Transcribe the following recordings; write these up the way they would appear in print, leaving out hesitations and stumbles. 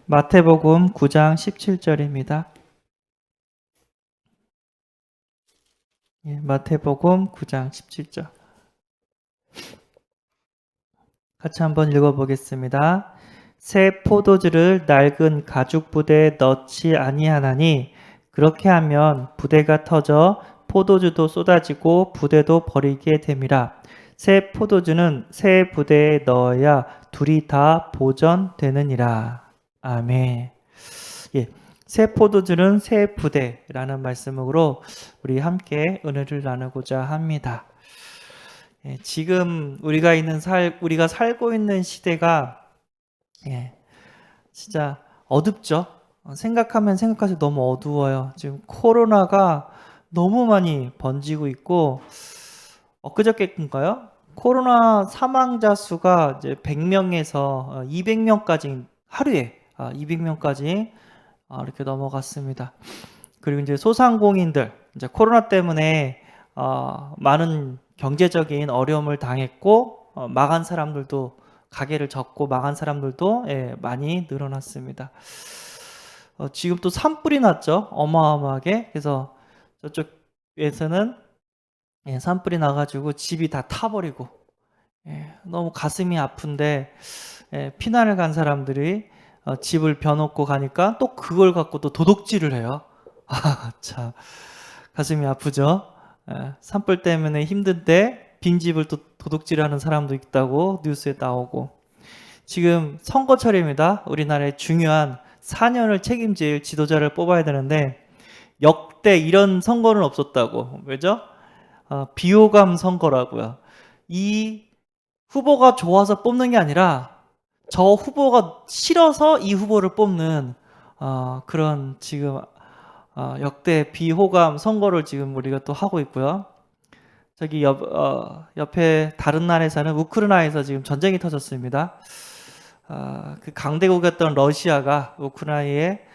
마태복음 9장 17절입니다. 마태복음 9장 17절. 같이 한번 읽어보겠습니다. 새 포도주를 낡은 가죽 부대에 넣지 아니하나니 그렇게 하면 부대가 터져 포도주도 쏟아지고 부대도 버리게 됨이라. 새 포도주는 새 부대에 넣어야 둘이 다 보전되느니라. 아멘. 예, 새 포도주는 새 부대라는 말씀으로 우리 함께 은혜를 나누고자 합니다. 지금 우리가 살고 있는 시대가 진짜 어둡죠. 생각하면 생각할수록 너무 어두워요. 지금 코로나가 너무 많이 번지고 있고 엊그저께인가요? 코로나 사망자 수가 이제 100명에서 200명까지 하루에 200명까지 이렇게 넘어갔습니다. 그리고 이제 소상공인들 이제 코로나 때문에 많은 경제적인 어려움을 당했고 망한 사람들도 가게를 접고 망한 사람들도 많이 늘어났습니다. 지금 또 산불이 났죠. 어마어마하게. 그래서 저쪽에서는 산불이 나가지고 집이 다 타버리고 너무 가슴이 아픈데 피난을 간 사람들이 집을 벼놓고 가니까 또 그걸 갖고 또 도둑질을 해요. 참 가슴이 아프죠. 산불 때문에 힘든데 빈집을 또 도둑질하는 사람도 있다고 뉴스에 나오고, 지금 선거철입니다. 우리나라의 중요한 4년을 책임질 지도자를 뽑아야 되는데 역대 이런 선거는 없었다고. 왜죠? 비호감 선거라고요. 이 후보가 좋아서 뽑는 게 아니라 저 후보가 싫어서 이 후보를 뽑는 그런 지금 역대 비호감 선거를 지금 우리가 또 하고 있고요. 저기 옆에 다른 나라에서는 우크라이나에서 지금 전쟁이 터졌습니다. 그 강대국이었던 러시아가 우크라이나에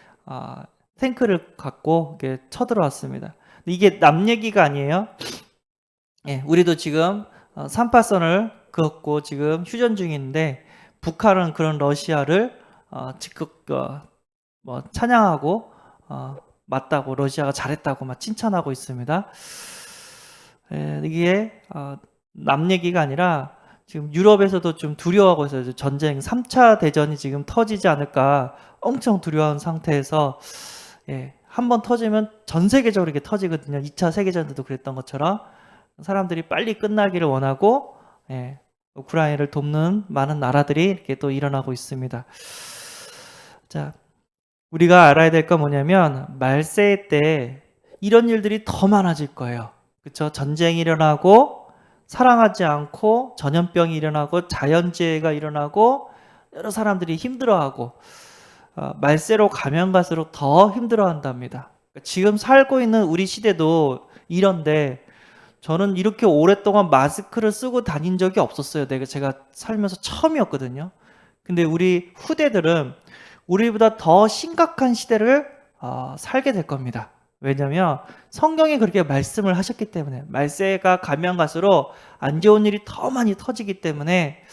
탱크를 갖고 이렇게 쳐들어왔습니다. 이게 남 얘기가 아니에요. 우리도 지금 38선을 긋고 지금 휴전 중인데 북한은 그런 러시아를 적극 찬양하고 맞다고, 러시아가 잘했다고 막 칭찬하고 있습니다. 이게 남 얘기가 아니라 지금 유럽에서도 좀 두려워하고 있어요. 전쟁 3차 대전이 지금 터지지 않을까 엄청 두려워하는 상태에서 한번 터지면 전 세계적으로 이렇게 터지거든요. 2차 세계전 때도 그랬던 것처럼 사람들이 빨리 끝나기를 원하고 우크라이나를 돕는 많은 나라들이 이렇게 또 일어나고 있습니다. 자, 우리가 알아야 될 건 뭐냐면 말세 때 이런 일들이 더 많아질 거예요. 그렇죠? 전쟁이 일어나고 사랑하지 않고 전염병이 일어나고 자연재해가 일어나고 여러 사람들이 힘들어하고 말세로 가면 갈수록 더 힘들어한답니다. 지금 살고 있는 우리 시대도 이런데 저는 이렇게 오랫동안 마스크를 쓰고 다닌 적이 없었어요. 제가 살면서 처음이었거든요. 근데 우리 후대들은 우리보다 더 심각한 시대를 살게 될 겁니다. 왜냐하면 성경이 그렇게 말씀을 하셨기 때문에, 말세가 가면 갈수록 안 좋은 일이 더 많이 터지기 때문에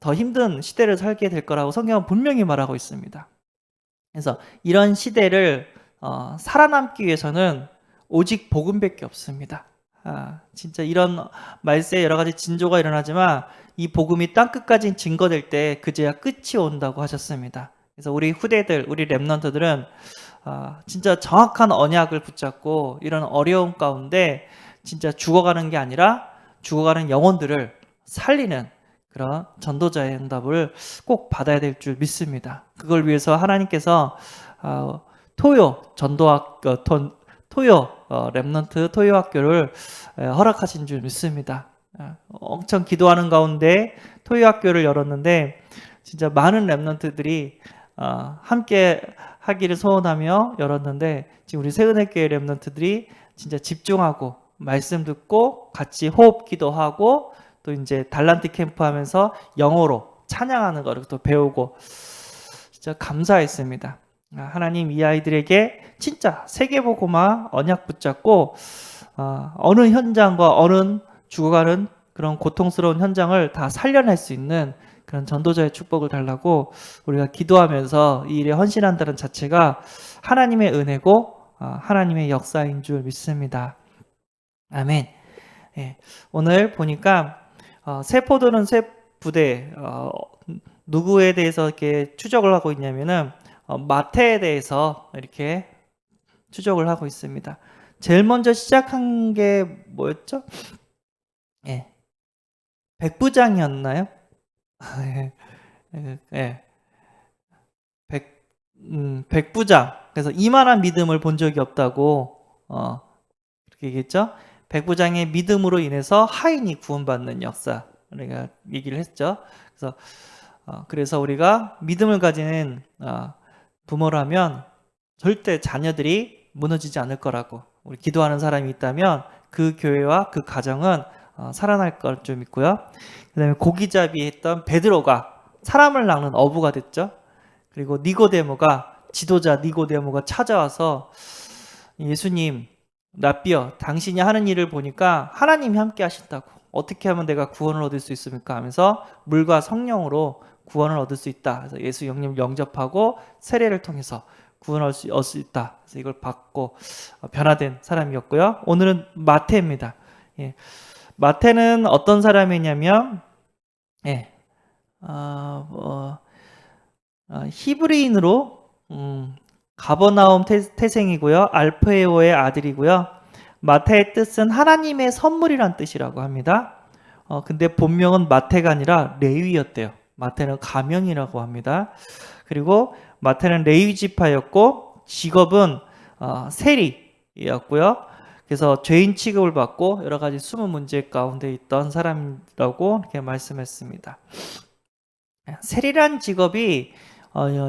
더 힘든 시대를 살게 될 거라고 성경은 분명히 말하고 있습니다. 그래서 이런 시대를 살아남기 위해서는 오직 복음밖에 없습니다. 진짜 이런 말세에 여러 가지 징조가 일어나지만 이 복음이 땅끝까지 증거될 때 그제야 끝이 온다고 하셨습니다. 그래서 우리 후대들, 우리 렘넌트들은 진짜 정확한 언약을 붙잡고 이런 어려움 가운데 진짜 죽어가는 게 아니라 죽어가는 영혼들을 살리는 그런 전도자의 응답을 꼭 받아야 될 줄 믿습니다. 그걸 위해서 하나님께서 토요 렘넌트 토요 학교를 허락하신 줄 믿습니다. 엄청 기도하는 가운데 토요 학교를 열었는데 진짜 많은 렘넌트들이 함께 하기를 소원하며 열었는데, 지금 우리 새은혜교회 렘넌트들이 진짜 집중하고 말씀 듣고 같이 호흡 기도하고 또 이제 달란트 캠프 하면서 영어로 찬양하는 거를 또 배우고 진짜 감사했습니다. 하나님 이 아이들에게 진짜 세계보고마 언약 붙잡고 어느 현장과 어느 죽어가는 그런 고통스러운 현장을 다 살려낼 수 있는 그런 전도자의 축복을 달라고 우리가 기도하면서 이 일에 헌신한다는 자체가 하나님의 은혜고 하나님의 역사인 줄 믿습니다. 아멘. 예, 오늘 보니까 새 포도는 새 부대 누구에 대해서 이렇게 추적을 하고 있냐면은 마태에 대해서 이렇게 추적을 하고 있습니다. 제일 먼저 시작한 게 뭐였죠? 예, 백부장이었나요? 예, 예, 백부장. 그래서 이만한 믿음을 본 적이 없다고 그렇게 얘기했죠. 백부장의 믿음으로 인해서 하인이 구원받는 역사 우리가 얘기를 했죠. 그래서 우리가 믿음을 가지는 부모라면 절대 자녀들이 무너지지 않을 거라고, 우리 기도하는 사람이 있다면 그 교회와 그 가정은 살아날 걸 좀 믿고요. 그 다음에 고기잡이 했던 베드로가 사람을 낚는 어부가 됐죠. 그리고 니고데모가, 지도자 니고데모가 찾아와서 예수님, 랍비여, 당신이 하는 일을 보니까 하나님이 함께 하신다고, 어떻게 하면 내가 구원을 얻을 수 있습니까? 하면서 물과 성령으로 구원을 얻을 수 있다. 그래서 예수 영님 영접하고 세례를 통해서 구원할 수 있다. 그래서 이걸 받고 변화된 사람이었고요. 오늘은 마태입니다. 예. 마태는 어떤 사람이냐면, 예, 히브리인으로 가버나움 태생이고요. 알페오의 아들이고요. 마태의 뜻은 하나님의 선물이란 뜻이라고 합니다. 근데 본명은 마태가 아니라 레위였대요. 마태는 가명이라고 합니다. 그리고 마태는 레위 지파였고 직업은 세리였고요. 그래서 죄인 취급을 받고 여러 가지 숨은 문제 가운데 있던 사람이라고 이렇게 말씀했습니다. 세리란 직업이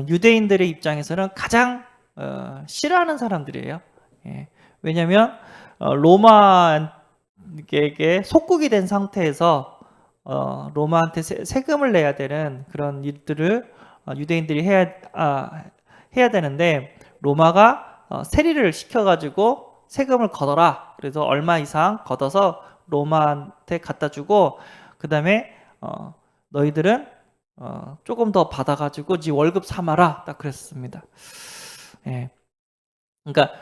유대인들의 입장에서는 가장 싫어하는 사람들이에요. 예. 왜냐하면 로마에게 속국이 된 상태에서 로마한테 세금을 내야 되는 그런 일들을 유대인들이 해야 되는데, 로마가 세리를 시켜가지고 세금을 걷어라. 그래서 얼마 이상 걷어서 로마한테 갖다 주고, 그 다음에 너희들은 조금 더 받아가지고 지 월급 삼아라. 딱 그랬습니다. 예. 그러니까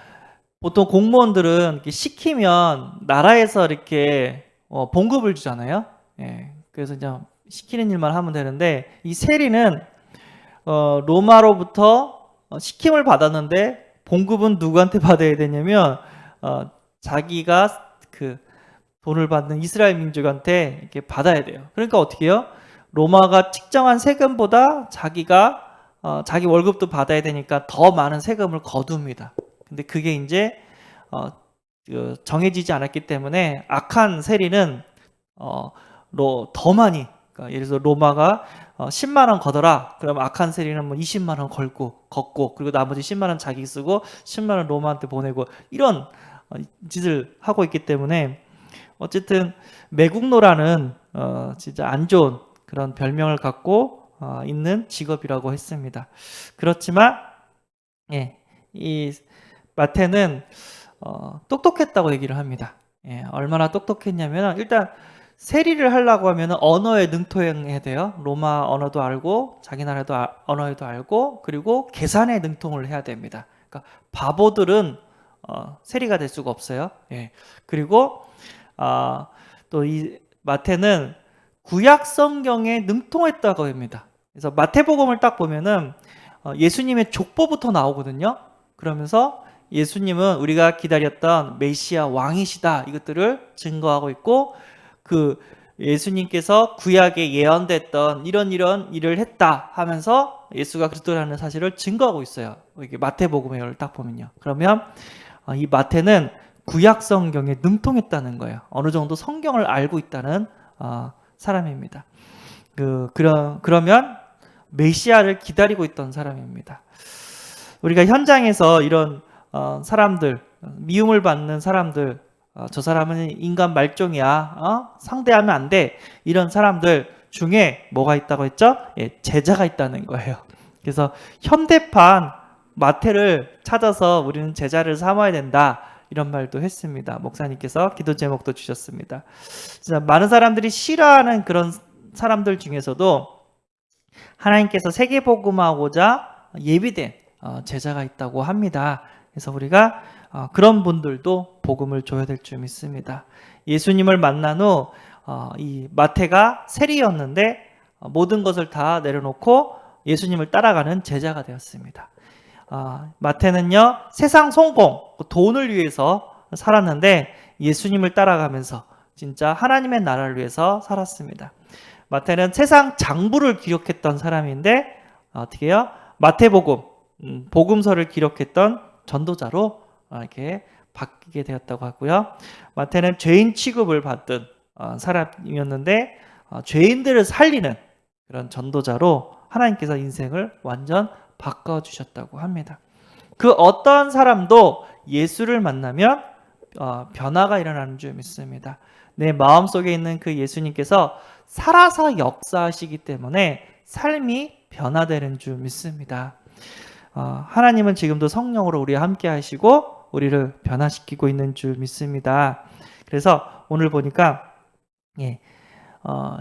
보통 공무원들은 이렇게 시키면 나라에서 이렇게 봉급을 주잖아요. 예. 그래서 그냥 시키는 일만 하면 되는데, 이 세리는 로마로부터 시킴을 받았는데 봉급은 누구한테 받아야 되냐면 자기가 그 돈을 받는 이스라엘 민족한테 이렇게 받아야 돼요. 그러니까 어떻게 해요? 로마가 측정한 세금보다 자기가 자기 월급도 받아야 되니까 더 많은 세금을 거둡니다. 근데 그게 이제 정해지지 않았기 때문에 악한 세리는 더 많이, 그러니까 예를 들어서 로마가 10만 원 걷어라. 그럼 악한 세리는 뭐 20만 원 걷고, 그리고 나머지 10만 원 자기 쓰고 10만 원 로마한테 보내고, 이런 짓을 하고 있기 때문에 어쨌든 매국노라는 진짜 안 좋은 그런 별명을 갖고 있는 직업이라고 했습니다. 그렇지만 예, 이 마태는 똑똑했다고 얘기를 합니다. 예, 얼마나 똑똑했냐면, 일단 세리를 하려고 하면 언어에 능통해야 돼요. 로마 언어도 알고 자기 나라도 언어에도 알고, 그리고 계산에 능통을 해야 됩니다. 그러니까 바보들은 세리가 될 수가 없어요. 예. 그리고 또 이 마태는 구약 성경에 능통했다고 합니다. 그래서 마태복음을 딱 보면은 예수님의 족보부터 나오거든요. 그러면서 예수님은 우리가 기다렸던 메시아 왕이시다, 이것들을 증거하고 있고, 그 예수님께서 구약에 예언됐던 이런 일을 했다 하면서 예수가 그리스도라는 사실을 증거하고 있어요. 이게 마태복음을 딱 보면요. 그러면 이 마태는 구약 성경에 능통했다는 거예요. 어느 정도 성경을 알고 있다는 사람입니다. 그러면 메시아를 기다리고 있던 사람입니다. 우리가 현장에서 이런 사람들, 미움을 받는 사람들, 저 사람은 인간 말종이야, 상대하면 안 돼, 이런 사람들 중에 뭐가 있다고 했죠? 예, 제자가 있다는 거예요. 그래서 현대판 마태를 찾아서 우리는 제자를 삼아야 된다, 이런 말도 했습니다. 목사님께서 기도 제목도 주셨습니다. 진짜 많은 사람들이 싫어하는 그런 사람들 중에서도 하나님께서 세계복음하고자 예비된 제자가 있다고 합니다. 그래서 우리가 그런 분들도 복음을 줘야 될 줄 믿습니다. 예수님을 만난 후 이 마태가 세리였는데 모든 것을 다 내려놓고 예수님을 따라가는 제자가 되었습니다. 마태는요, 세상 성공, 돈을 위해서 살았는데 예수님을 따라가면서 진짜 하나님의 나라를 위해서 살았습니다. 마태는 세상 장부를 기록했던 사람인데 어떻게 해요? 마태복음, 복음서를 기록했던 전도자로 이렇게 바뀌게 되었다고 하고요. 마태는 죄인 취급을 받던 사람이었는데 죄인들을 살리는 그런 전도자로 하나님께서 인생을 완전 바꿔주셨다고 합니다. 그 어떤 사람도 예수를 만나면 변화가 일어나는 줄 믿습니다. 내 마음속에 있는 그 예수님께서 살아서 역사하시기 때문에 삶이 변화되는 줄 믿습니다. 하나님은 지금도 성령으로 우리와 함께 하시고 우리를 변화시키고 있는 줄 믿습니다. 그래서 오늘 보니까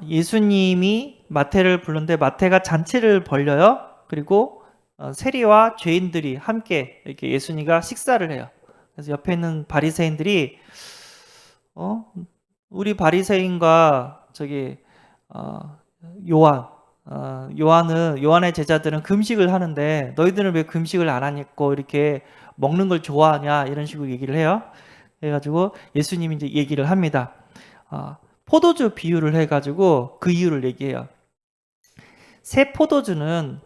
예수님이 마태를 부르는데 마태가 잔치를 벌려요. 그리고 세리와 죄인들이 함께 이렇게 예수님과 식사를 해요. 그래서 옆에 있는 바리새인들이 우리 바리새인과 저기 요한의 제자들은 금식을 하는데 너희들은 왜 금식을 안 하냐고 이렇게 먹는 걸 좋아하냐 이런 식으로 얘기를 해요. 그래가지고 예수님이 이제 얘기를 합니다. 포도주 비유를 해가지고 그 이유를 얘기해요. 새 포도주는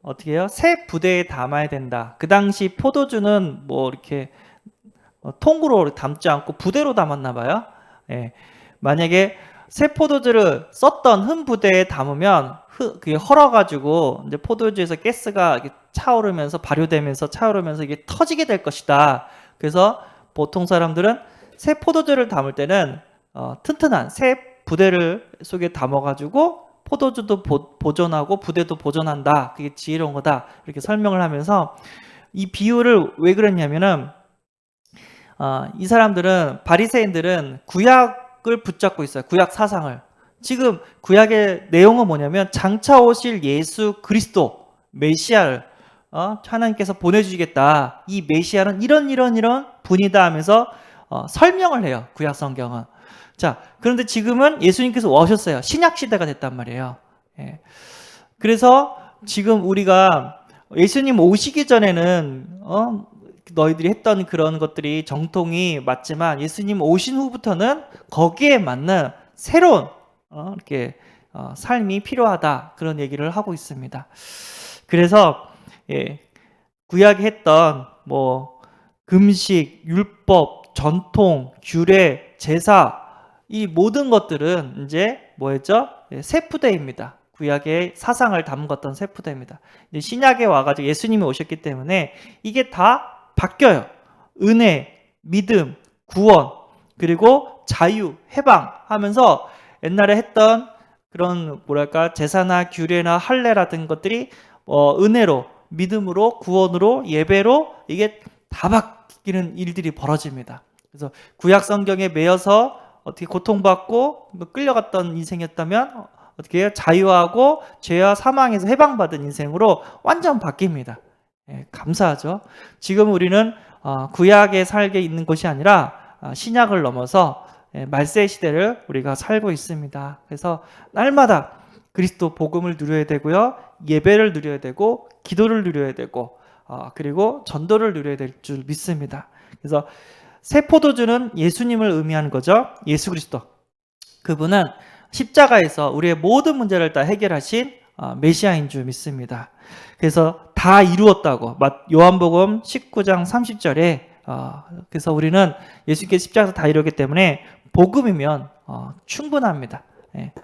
어떻게 해요? 새 부대에 담아야 된다. 그 당시 포도주는 뭐 이렇게 통으로 담지 않고 부대로 담았나 봐요. 만약에 새 포도주를 썼던 흠 부대에 담으면 그게 헐어가지고 이제 포도주에서 가스가 차오르면서 발효되면서 차오르면서 이게 터지게 될 것이다. 그래서 보통 사람들은 새 포도주를 담을 때는 튼튼한 새 부대를 속에 담아가지고 포도주도 보존하고 부대도 보존한다. 그게 지혜로운 거다. 이렇게 설명을 하면서 이 비유를 왜 그랬냐면은 이 사람들은 바리새인들은 구약을 붙잡고 있어요. 구약 사상을. 지금 구약의 내용은 뭐냐면 장차 오실 예수 그리스도 메시아를 하나님께서 보내주시겠다. 이 메시아는 이런 분이다 하면서 설명을 해요. 구약 성경은. 자, 그런데 지금은 예수님께서 오셨어요. 신약 시대가 됐단 말이에요. 그래서 지금 우리가 예수님 오시기 전에는 너희들이 했던 그런 것들이 정통이 맞지만 예수님 오신 후부터는 거기에 맞는 새로운 이렇게 삶이 필요하다 그런 얘기를 하고 있습니다. 그래서 구약에 했던 뭐 금식, 율법, 전통, 규례, 제사 이 모든 것들은 이제 뭐였죠? 세푸대입니다. 구약의 사상을 담궜던 세푸대입니다. 이제 신약에 와가지고 예수님이 오셨기 때문에 이게 다 바뀌어요. 은혜, 믿음, 구원, 그리고 자유, 해방 하면서 옛날에 했던 그런 뭐랄까 제사나 규례나 할례라든 것들이 은혜로, 믿음으로, 구원으로, 예배로 이게 다 바뀌는 일들이 벌어집니다. 그래서 구약 성경에 매여서 어떻게 고통받고 끌려갔던 인생이었다면 어떻게 해요? 자유하고 죄와 사망에서 해방받은 인생으로 완전 바뀝니다. 감사하죠. 지금 우리는 구약에 살게 있는 것이 아니라 신약을 넘어서 말세 시대를 우리가 살고 있습니다. 그래서 날마다 그리스도 복음을 누려야 되고요. 예배를 누려야 되고 기도를 누려야 되고 그리고 전도를 누려야 될 줄 믿습니다. 그래서 새 포도주는 예수님을 의미하는 거죠. 예수 그리스도. 그분은 십자가에서 우리의 모든 문제를 다 해결하신 메시아인 줄 믿습니다. 그래서 다 이루었다고 요한복음 19장 30절에 그래서 우리는 예수님께서 십자가에서 다 이루었기 때문에 복음이면 충분합니다.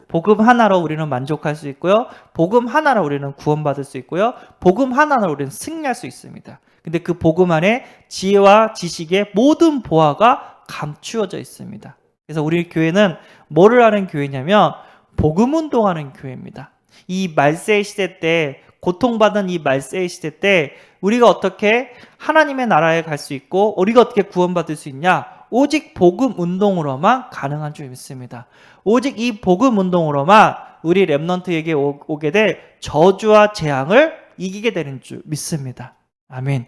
복음 하나로 우리는 만족할 수 있고요. 복음 하나로 우리는 구원받을 수 있고요. 복음 하나로 우리는 승리할 수 있습니다. 근데 그 복음 안에 지혜와 지식의 모든 보화가 감추어져 있습니다. 그래서 우리 교회는 뭐를 하는 교회냐면 복음 운동하는 교회입니다. 이 말세 시대 때 고통받은 이 말세 시대 때 우리가 어떻게 하나님의 나라에 갈 수 있고 우리가 어떻게 구원받을 수 있냐? 오직 복음 운동으로만 가능한 줄 믿습니다. 오직 이 복음 운동으로만 우리 렘넌트에게 오게 될 저주와 재앙을 이기게 되는 줄 믿습니다. 아멘.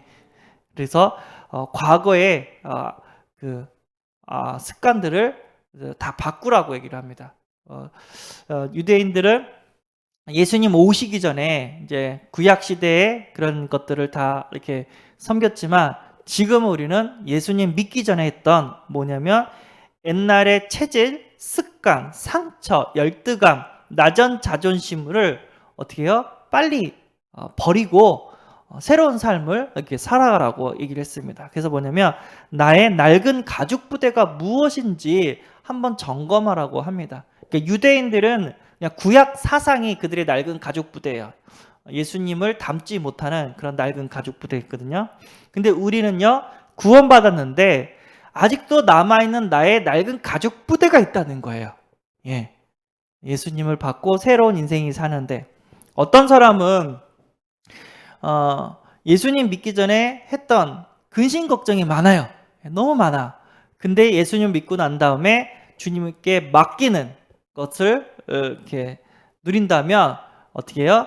그래서 과거의 습관들을 다 바꾸라고 얘기를 합니다. 유대인들은 예수님 오시기 전에 이제 구약 시대의 그런 것들을 다 이렇게 섬겼지만 지금 우리는 예수님 믿기 전에 했던 뭐냐면 옛날의 체질, 습관, 상처, 열등감, 낮은 자존심을 어떻게 해요? 빨리 버리고 새로운 삶을 이렇게 살아가라고 얘기를 했습니다. 그래서 뭐냐면 나의 낡은 가죽 부대가 무엇인지 한번 점검하라고 합니다. 그러니까 유대인들은 그냥 구약 사상이 그들의 낡은 가죽 부대예요. 예수님을 닮지 못하는 그런 낡은 가죽 부대였거든요. 근데 우리는요, 구원받았는데 아직도 남아있는 나의 낡은 가죽 부대가 있다는 거예요. 예. 예수님을 받고 새로운 인생이 사는데 어떤 사람은 예수님 믿기 전에 했던 근심 걱정이 많아요. 너무 많아. 근데 예수님 믿고 난 다음에 주님께 맡기는 것을 이렇게 누린다면 어떻게 해요?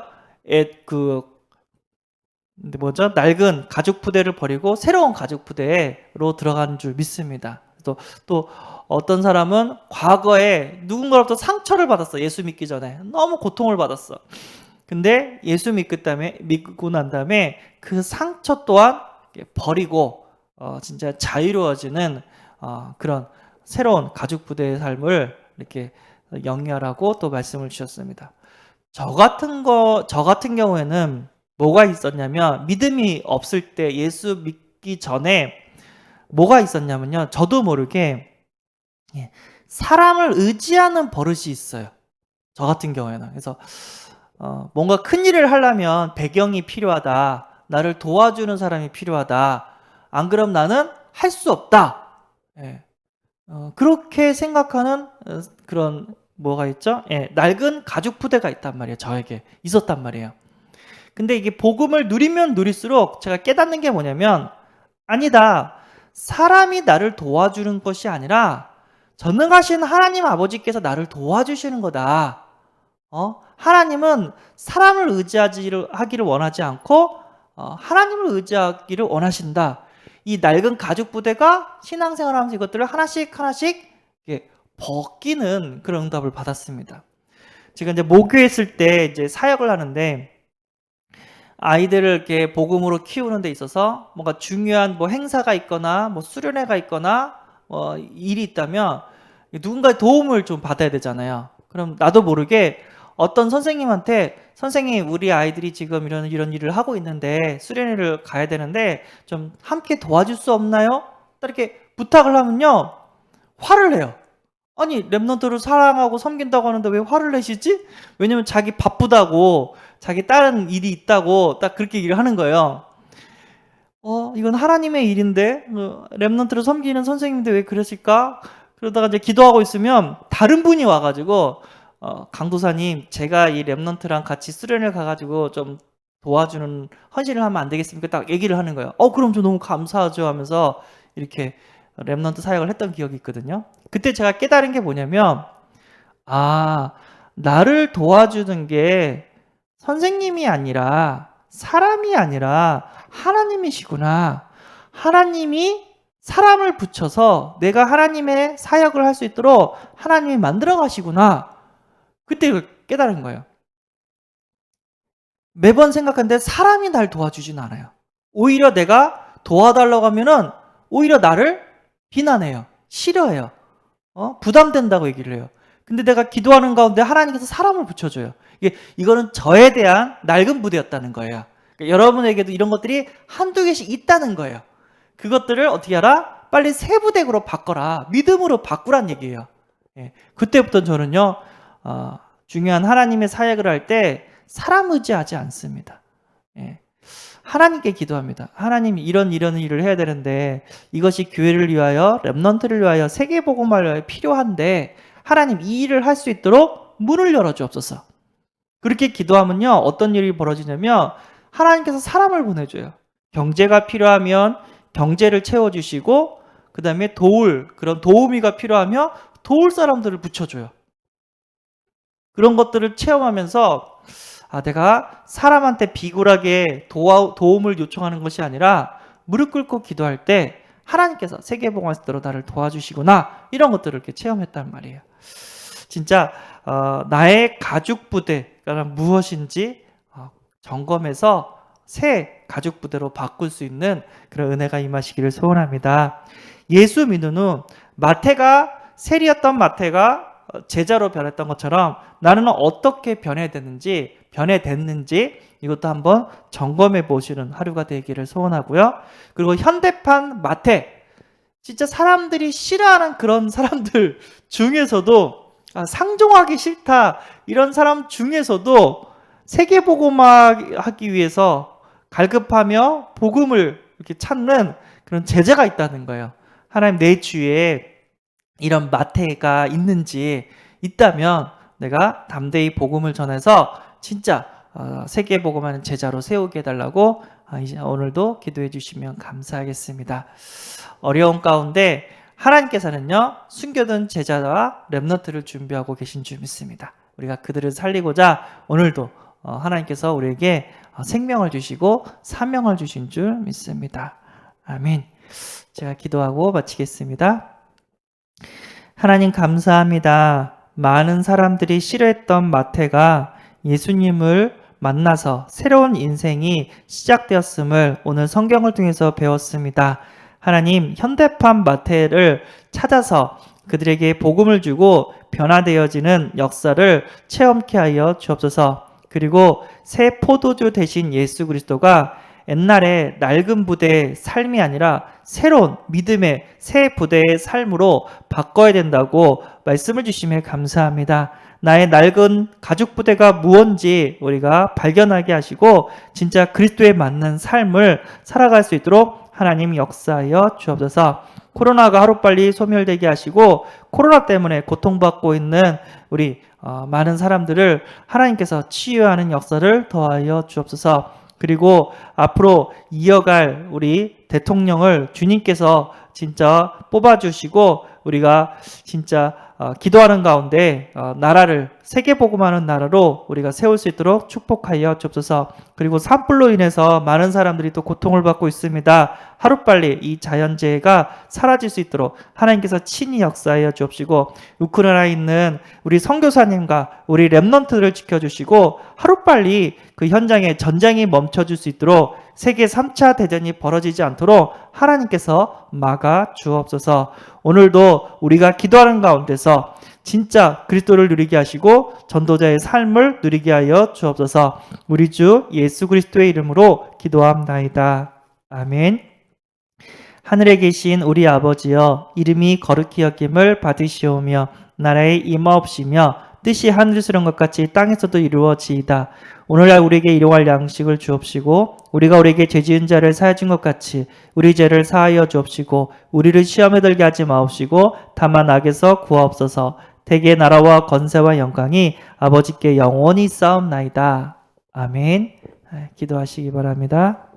낡은 가죽 부대를 버리고 새로운 가죽 부대로 들어가는 줄 믿습니다. 또 어떤 사람은 과거에 누군가로부터 상처를 받았어. 예수 믿기 전에 너무 고통을 받았어. 근데 예수 믿고 난 다음에 그 상처 또한 버리고 진짜 자유로워지는 그런 새로운 가죽 부대의 삶을 이렇게 영위하라고 또 말씀을 주셨습니다. 저 같은 경우에는 뭐가 있었냐면 믿음이 없을 때 예수 믿기 전에 뭐가 있었냐면요. 저도 모르게 사람을 의지하는 버릇이 있어요. 저 같은 경우에는. 그래서 뭔가 큰 일을 하려면 배경이 필요하다. 나를 도와주는 사람이 필요하다. 안 그럼 나는 할 수 없다. 예. 그렇게 생각하는 그런 뭐가 있죠? 예, 낡은 가죽 부대가 있단 말이에요. 저에게 있었단 말이에요. 근데 이게 복음을 누리면 누릴수록 제가 깨닫는 게 뭐냐면 아니다. 사람이 나를 도와주는 것이 아니라 전능하신 하나님 아버지께서 나를 도와주시는 거다. 하나님은 사람을 의지하기를 원하지 않고 하나님을 의지하기를 원하신다. 이 낡은 가죽 부대가 신앙생활하면서 이것들을 하나씩 벗기는 그런 응답을 받았습니다. 제가 이제 모교에 있을 때 이제 사역을 하는데 아이들을 이렇게 복음으로 키우는 데 있어서 뭔가 중요한 뭐 행사가 있거나 뭐 수련회가 있거나 일이 있다면 누군가의 도움을 좀 받아야 되잖아요. 그럼 나도 모르게 어떤 선생님한테 선생님 우리 아이들이 지금 이런 일을 하고 있는데 수련회를 가야 되는데 좀 함께 도와줄 수 없나요? 이렇게 부탁을 하면요 화를 내요. 아니 렘넌트를 사랑하고 섬긴다고 하는데 왜 화를 내시지? 왜냐면 자기 바쁘다고 자기 다른 일이 있다고 딱 그렇게 얘기를 하는 거예요. 이건 하나님의 일인데 렘넌트를 섬기는 선생님인데 왜 그러실까? 그러다가 이제 기도하고 있으면 다른 분이 와가지고 강도사님 제가 이 렘넌트랑 같이 수련을 가가지고 좀 도와주는 헌신을 하면 안 되겠습니까? 딱 얘기를 하는 거예요. 그럼 저 너무 감사하죠 하면서 이렇게 렘넌트 사역을 했던 기억이 있거든요. 그때 제가 깨달은 게 뭐냐면 나를 도와주는 게 선생님이 아니라 사람이 아니라 하나님이시구나. 하나님이 사람을 붙여서 내가 하나님의 사역을 할 수 있도록 하나님이 만들어 가시구나. 그때 깨달은 거예요. 매번 생각하는데 사람이 날 도와주진 않아요. 오히려 내가 도와달라고 하면은 오히려 나를 비난해요. 싫어해요. 부담된다고 얘기를 해요. 근데 내가 기도하는 가운데 하나님께서 사람을 붙여줘요. 이거는 저에 대한 낡은 부대였다는 거예요. 그러니까 여러분에게도 이런 것들이 한두 개씩 있다는 거예요. 그것들을 어떻게 하라? 빨리 새 부대로 바꿔라. 믿음으로 바꾸란 얘기예요. 그때부터 저는요, 중요한 하나님의 사역을 할 때 사람 의지하지 않습니다. 하나님께 기도합니다. 하나님 이런 일을 해야 되는데 이것이 교회를 위하여 렘넌트를 위하여 세계복음을 위하여 필요한데 하나님 이 일을 할 수 있도록 문을 열어주옵소서. 그렇게 기도하면요 어떤 일이 벌어지냐면 하나님께서 사람을 보내줘요. 경제가 필요하면 경제를 채워주시고 그 다음에 그런 도우미가 필요하면 도울 사람들을 붙여줘요. 그런 것들을 체험하면서 내가 사람한테 비굴하게 도움을 요청하는 것이 아니라 무릎 꿇고 기도할 때 하나님께서 세계복음화시대로 나를 도와주시구나, 이런 것들을 이렇게 체험했단 말이에요. 진짜 나의 가죽 부대가 무엇인지 점검해서 새 가죽 부대로 바꿀 수 있는 그런 은혜가 임하시기를 소원합니다. 예수 믿는 후 마태가 세리였던 마태가 제자로 변했던 것처럼 나는 어떻게 변해됐는지 이것도 한번 점검해 보시는 하루가 되기를 소원하고요. 그리고 현대판 마태, 진짜 사람들이 싫어하는 그런 사람들 중에서도 상종하기 싫다 이런 사람 중에서도 세계복음화하기 위해서 갈급하며 복음을 이렇게 찾는 그런 제자가 있다는 거예요. 하나님, 내 주위에 이런 마태가 있다면 내가 담대히 복음을 전해서 진짜 세계복음하는 제자로 세우게 해달라고 이제 오늘도 기도해 주시면 감사하겠습니다. 어려운 가운데 하나님께서는요, 숨겨둔 제자와 렘넌트를 준비하고 계신 줄 믿습니다. 우리가 그들을 살리고자 오늘도 하나님께서 우리에게 생명을 주시고 사명을 주신 줄 믿습니다. 아멘. 제가 기도하고 마치겠습니다. 하나님, 감사합니다. 많은 사람들이 싫어했던 마태가 예수님을 만나서 새로운 인생이 시작되었음을 오늘 성경을 통해서 배웠습니다. 하나님, 현대판 마태를 찾아서 그들에게 복음을 주고 변화되어지는 역사를 체험케 하여 주옵소서. 그리고 새 포도주 되신 예수 그리스도가 옛날에 낡은 부대의 삶이 아니라 새로운 믿음의 새 부대의 삶으로 바꿔야 된다고 말씀을 주심에 감사합니다. 나의 낡은 가죽 부대가 무언지 우리가 발견하게 하시고 진짜 그리스도에 맞는 삶을 살아갈 수 있도록 하나님 역사하여 주옵소서. 코로나가 하루빨리 소멸되게 하시고 코로나 때문에 고통받고 있는 우리 많은 사람들을 하나님께서 치유하는 역사를 더하여 주옵소서. 그리고 앞으로 이어갈 우리 대통령을 주님께서 진짜 뽑아주시고 우리가 진짜 기도하는 가운데 나라를 세계복음하는 나라로 우리가 세울 수 있도록 축복하여 주옵소서. 그리고 산불로 인해서 많은 사람들이 또 고통을 받고 있습니다. 하루빨리 이 자연재해가 사라질 수 있도록 하나님께서 친히 역사하여 주옵시고 우크라이나에 있는 우리 선교사님과 우리 렘넌트를 지켜주시고 하루빨리 그 현장에 전쟁이 멈춰질 수 있도록 세계 3차 대전이 벌어지지 않도록 하나님께서 막아 주옵소서. 오늘도 우리가 기도하는 가운데서 진짜 그리스도를 누리게 하시고 전도자의 삶을 누리게 하여 주옵소서. 우리 주 예수 그리스도의 이름으로 기도합나이다. 아멘. 하늘에 계신 우리 아버지여, 이름이 거룩히 여김을 받으시오며 나라의 임하옵시며 뜻이 하늘에서 이룬 것 같이 땅에서도 이루어지이다. 오늘날 우리에게 일용할 양식을 주옵시고 우리가 우리에게 죄지은 자를 사하여 준 것 같이 우리 죄를 사하여 주옵시고 우리를 시험에 들게 하지 마옵시고 다만 악에서 구하옵소서. 대개 나라와 권세와 영광이 아버지께 영원히 쌓옵나이다. 아멘. 기도하시기 바랍니다.